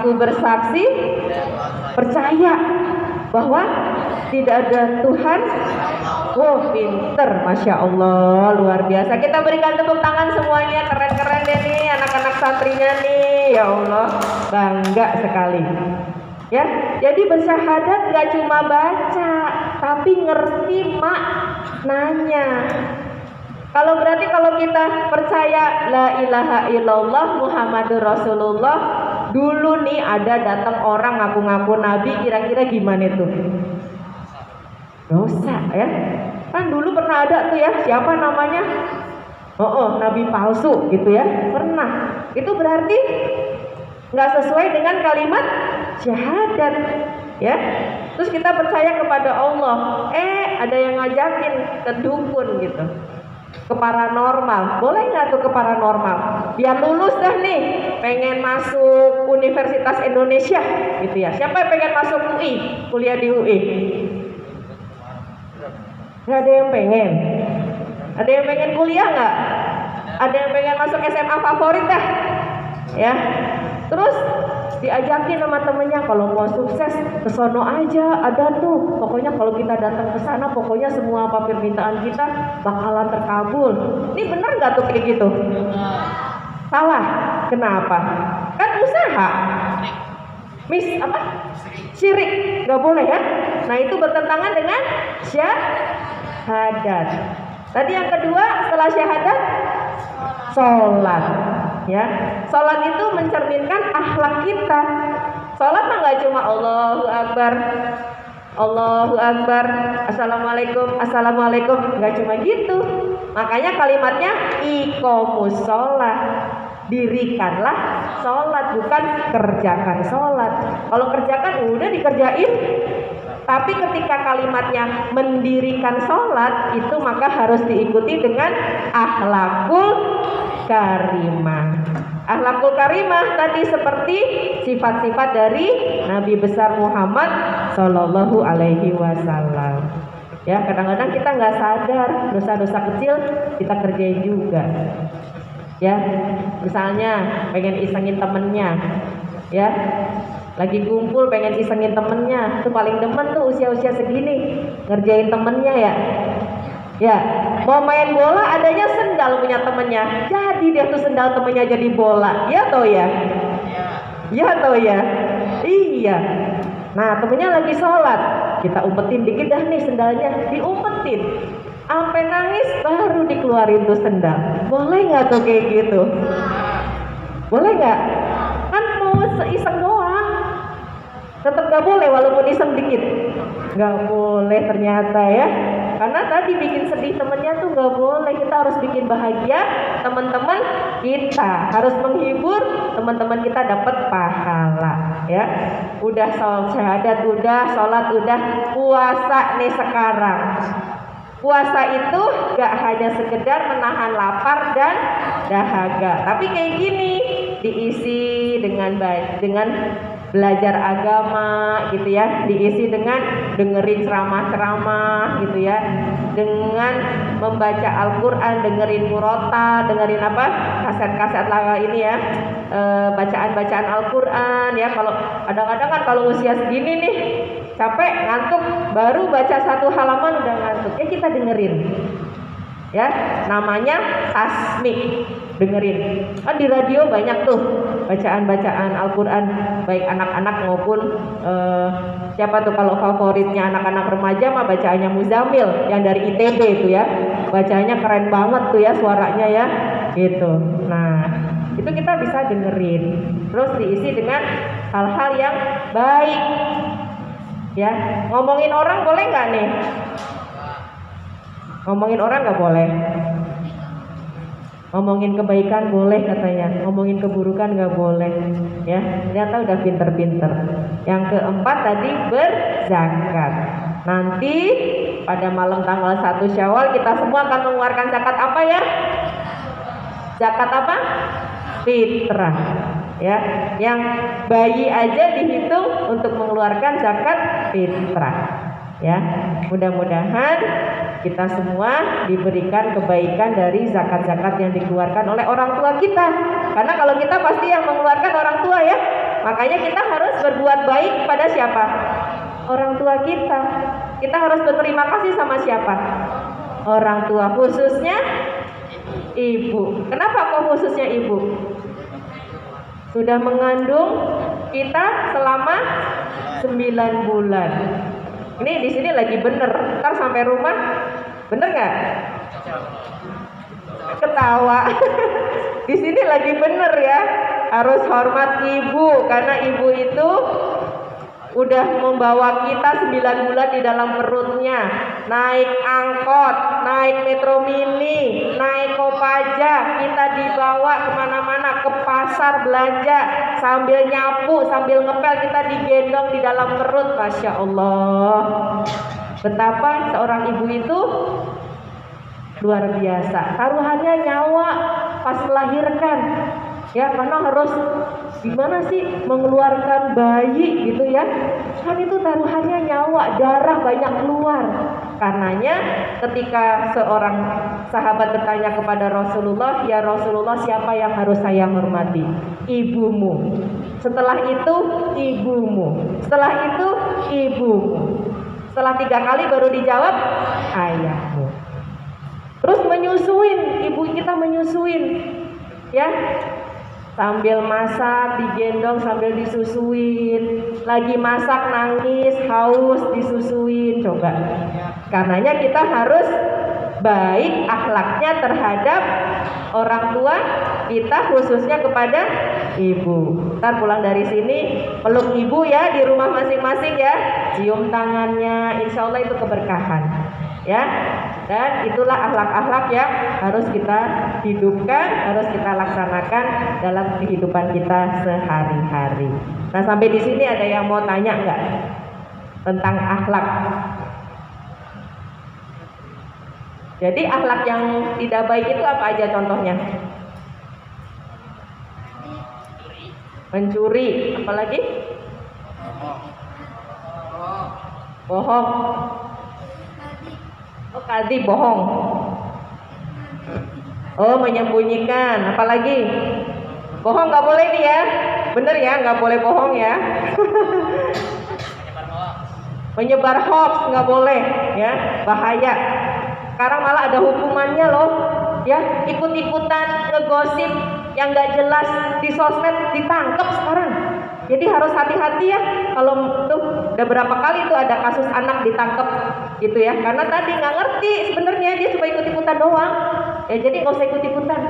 Aku bersaksi, percaya bahwa tidak ada Tuhan. Wow, pinter, Masya Allah, luar biasa. Kita berikan tepuk tangan semuanya, keren-keren deh nih anak-anak santrinya nih. Ya Allah, bangga sekali. Ya, jadi bersyahadat gak cuma baca, tapi ngerti maknanya. Kalau berarti kalau kita percaya la ilaha illallah Muhammadur Rasulullah, dulu nih ada datang orang ngaku-ngaku nabi, kira-kira gimana tuh? Dosa ya. Kan dulu pernah ada tuh ya, siapa namanya? Nabi palsu gitu ya. Pernah. Itu berarti nggak sesuai dengan kalimat syahadat ya. Terus kita percaya kepada Allah. Ada yang ngajakin ke dukun gitu, ke paranormal. Boleh nggak tuh ke paranormal? Biar lulus dah nih, pengen masuk Universitas Indonesia gitu ya. Siapa yang pengen masuk UI, kuliah di UI? Nggak ada yang pengen. Ada yang pengen kuliah nggak? Ada yang pengen masuk SMA favorit dah ya. Terus diajakin sama temennya, kalau mau sukses ke sono aja, ada tuh. Pokoknya kalau kita datang ke sana, pokoknya semua apa permintaan kita bakalan terkabul. Ini benar nggak tuh kayak gitu? Salah. Kenapa? Kan usaha. Syirik, nggak boleh ya. Nah itu bertentangan dengan syahadat. Tadi yang kedua setelah syahadat, sholat. Ya, sholat itu mencerminkan akhlak kita. Sholat mah nggak cuma Allahu Akbar, Allahu Akbar, Assalamualaikum, Assalamualaikum, nggak cuma gitu. Makanya kalimatnya iqomus sholat, dirikanlah sholat, bukan kerjakan sholat. Kalau kerjakan udah dikerjain. Tapi ketika kalimatnya mendirikan sholat, itu maka harus diikuti dengan akhlakul karimah. Akhlakul karimah tadi seperti sifat-sifat dari Nabi besar Muhammad Sallallahu Alaihi Wasallam. Ya, kadang-kadang kita nggak sadar dosa-dosa kecil kita kerjain juga. Ya, misalnya pengen isengin temennya, ya, lagi kumpul pengen isengin temennya, tuh paling demen tuh usia-usia segini ngerjain temennya ya. Ya, mau main bola adanya sendal punya temennya, jadi dia tuh sendal temennya jadi bola, ya toh ya, ya toh ya, iya. Nah temennya lagi sholat, kita umpetin dikit dah nih sendalnya, diumpetin, sampai nangis baru dikeluarin tuh sendal. Boleh nggak tuh kayak gitu? Boleh nggak? Kan mau iseng doang, tetap nggak boleh walaupun iseng dikit, nggak boleh ternyata ya. Karena tadi bikin sedih temennya tuh nggak boleh. Kita harus bikin bahagia teman-teman kita, harus menghibur teman-teman kita, dapat pahala ya. Udah syahadat, udah sholat, udah puasa nih sekarang. Puasa itu gak hanya sekedar menahan lapar dan dahaga, tapi kayak gini, diisi dengan belajar agama gitu ya, diisi dengan dengerin ceramah-ceramah gitu ya, dengan membaca Al-Quran, dengerin murota, dengerin apa, kaset-kaset lah ini ya, bacaan-bacaan Al-Quran ya. Kalau kadang-kadang kan kalau usia segini nih capek, ngantuk, baru baca satu halaman udah ngantuk, ya kita dengerin ya, namanya tasmi, dengerin. Kan di radio banyak tuh bacaan-bacaan Al-Quran, baik anak-anak maupun siapa tuh kalau favoritnya anak-anak remaja mah bacaannya Muzamil yang dari ITB itu ya, bacanya keren banget tuh ya suaranya ya gitu. Nah itu kita bisa dengerin, terus diisi dengan hal-hal yang baik ya. Ngomongin orang boleh nggak nih? Ngomongin orang nggak boleh. Ngomongin kebaikan boleh katanya, ngomongin keburukan nggak boleh ya. Ternyata udah pinter-pinter. Yang keempat tadi berzakat. Nanti pada malam tanggal 1 Syawal kita semua akan mengeluarkan zakat apa ya? Zakat apa? Fitrah ya. Yang bayi aja dihitung untuk mengeluarkan zakat fitrah ya. Mudah-mudahan kita semua diberikan kebaikan dari zakat-zakat yang dikeluarkan oleh orang tua kita. Karena kalau kita pasti yang mengeluarkan orang tua ya. Makanya kita harus berbuat baik pada siapa? Orang tua kita. Kita harus berterima kasih sama siapa? Orang tua, khususnya ibu. Kenapa kok khususnya ibu? Sudah mengandung kita selama 9 bulan. Ini di sini lagi bener. Ntar sampai rumah bener nggak? Ketawa. Di sini lagi bener ya. Harus hormat ibu karena ibu itu udah membawa kita 9 bulan di dalam perutnya, naik angkot, naik metro mini, naik Kopaja, kita dibawa kemana-mana, ke pasar belanja, sambil nyapu, sambil ngepel, kita digendong di dalam perut. Masya Allah, betapa seorang ibu itu luar biasa. Taruhannya nyawa pas melahirkan, ya, karena harus gimana sih mengeluarkan bayi gitu ya, kan itu taruhannya nyawa, darah banyak keluar. Karenanya ketika seorang sahabat bertanya kepada Rasulullah, ya Rasulullah, siapa yang harus saya hormati? Ibumu. Setelah itu ibumu. Setelah itu ibumu. Setelah 3 kali baru dijawab ayahmu. Terus menyusuin, ibu kita menyusuin, ya, sambil masak digendong, sambil disusuin, lagi masak nangis, haus, disusuin. Coba, karenanya kita harus baik akhlaknya terhadap orang tua kita, khususnya kepada ibu. Ntar pulang dari sini peluk ibu ya, di rumah masing-masing ya, cium tangannya, insya Allah itu keberkahan ya. Dan itulah akhlak-akhlak yang harus kita hidupkan, harus kita laksanakan dalam kehidupan kita sehari-hari. Nah, sampai di sini ada yang mau tanya nggak tentang akhlak? Jadi akhlak yang tidak baik itu apa aja contohnya? Mencuri, apalagi? Bohong. Oh, kadhib, bohong. Oh, menyembunyikan. Apalagi? Bohong nggak boleh nih ya. Bener ya, nggak boleh bohong ya. Menyebar hoax nggak boleh ya, bahaya. Sekarang malah ada hukumannya loh. Ya, ikut-ikutan ngegosip yang nggak jelas di sosmed ditangkap sekarang. Jadi harus hati-hati ya, kalau tuh udah berapa kali tuh ada kasus anak ditangkap gitu ya, karena tadi nggak ngerti sebenarnya, dia cuma ikut-ikutan doang. Ya jadi nggak usah ikut-ikutan.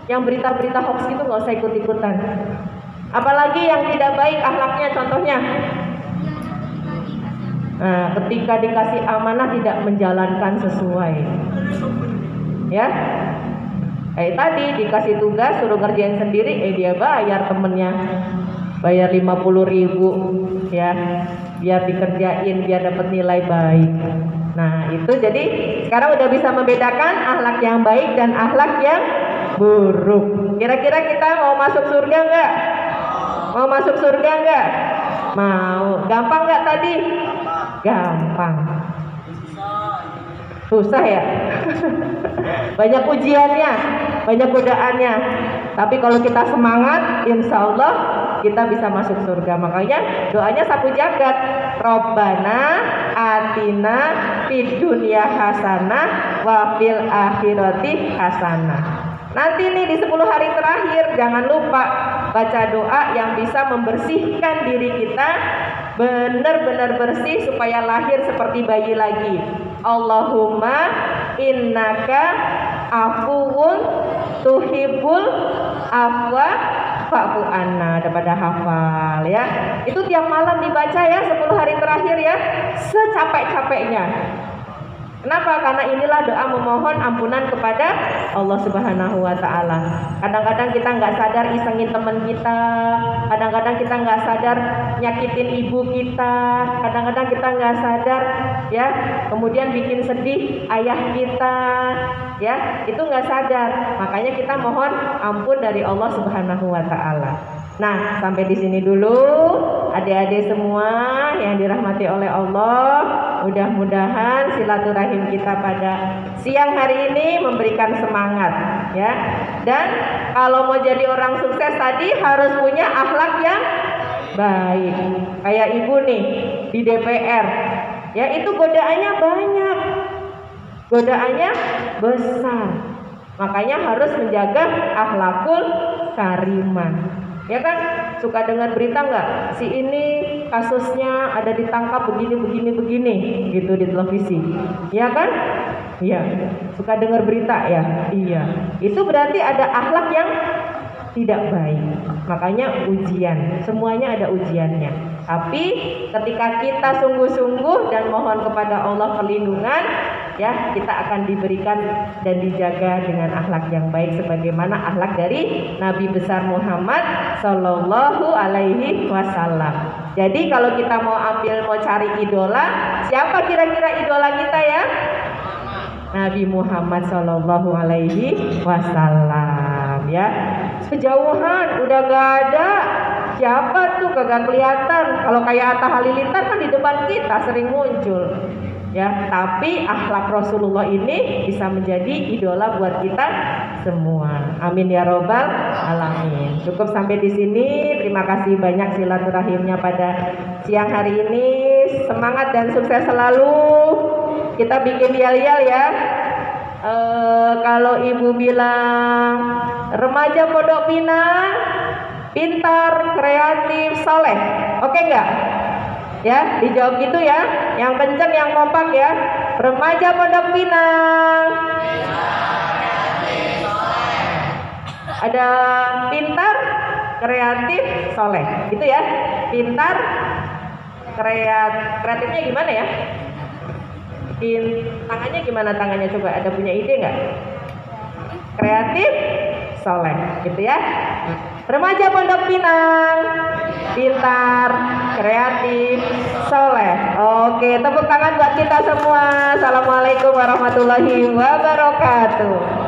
Yang berita-berita hoax gitu nggak usah ikut-ikutan. Apalagi yang tidak baik akhlaknya, contohnya. Nah, ketika dikasih amanah tidak menjalankan sesuai. Ya. Kayak tadi dikasih tugas suruh ngerjain sendiri, dia bayar temennya. Bayar 50.000 ya, biar dikerjain, biar dapat nilai baik. Nah itu, jadi sekarang udah bisa membedakan akhlak yang baik dan akhlak yang buruk. Kira-kira kita mau masuk surga nggak? Mau masuk surga nggak? Mau. Gampang nggak tadi? Gampang. Susah ya. Banyak ujiannya, banyak godaannya. Tapi kalau kita semangat, insya Allah kita bisa masuk surga. Makanya doanya sapu jagat. Robbana atina fid dunya hasanah wa fil akhirati hasanah. Nanti nih di 10 hari terakhir jangan lupa baca doa yang bisa membersihkan diri kita benar-benar bersih supaya lahir seperti bayi lagi. Allahumma innaka afuwun tuhibbul afwa fa'fu anna. Daripada hafal ya. Itu tiap malam dibaca ya 10 hari terakhir ya, secapek-capeknya. Kenapa? Karena inilah doa memohon ampunan kepada Allah Subhanahu wa Ta'ala. Kadang-kadang kita nggak sadar isengin teman kita, kadang-kadang kita nggak sadar nyakitin ibu kita, kadang-kadang kita nggak sadar ya, kemudian bikin sedih ayah kita, ya itu nggak sadar. Makanya kita mohon ampun dari Allah Subhanahu wa Ta'ala. Nah, sampai di sini dulu adik-adik semua yang dirahmati oleh Allah. Mudah-mudahan silaturahim kita pada siang hari ini memberikan semangat ya. Dan kalau mau jadi orang sukses tadi harus punya akhlak yang baik. Kayak ibu nih di DPR, ya itu godaannya banyak, godaannya besar. Makanya harus menjaga akhlakul karimah. Ya kan, suka dengar berita nggak? Si ini kasusnya ada ditangkap begini gitu di televisi. Ya kan? Iya. Suka dengar berita ya? Iya. Itu berarti ada akhlak yang tidak baik. Makanya ujian, semuanya ada ujiannya. Tapi ketika kita sungguh-sungguh dan mohon kepada Allah perlindungan, ya kita akan diberikan dan dijaga dengan akhlak yang baik sebagaimana akhlak dari Nabi besar Muhammad Sallallahu Alaihi Wasallam. Jadi kalau kita mau cari idola, siapa kira-kira idola kita ya? Nabi Muhammad Sallallahu Alaihi Wasallam, ya. Kejauhan udah gak ada, siapa tuh kagak kelihatan. Kalau kayak Atta Halilintar kan di depan kita sering muncul, ya. Tapi akhlak Rasulullah ini bisa menjadi idola buat kita semua. Amin ya robbal alamin. Cukup sampai di sini. Terima kasih banyak silaturahimnya pada siang hari ini. Semangat dan sukses selalu. Kita bikin yel-yel ya. Kalau ibu bilang remaja Pondok Pinang pintar, kreatif, soleh, oke nggak? Ya, dijawab gitu ya. Yang kenceng, yang kompak ya. Remaja Pondok Pinang. Ada pintar, kreatif, soleh, gitu ya. Pintar, kreatifnya gimana ya? Tangannya gimana tangannya, coba ada punya ide nggak? Kreatif, soleh, gitu ya. Remaja Pondok Pinang, pintar, kreatif, soleh. Oke, tepuk tangan buat kita semua. Assalamualaikum warahmatullahi wabarakatuh.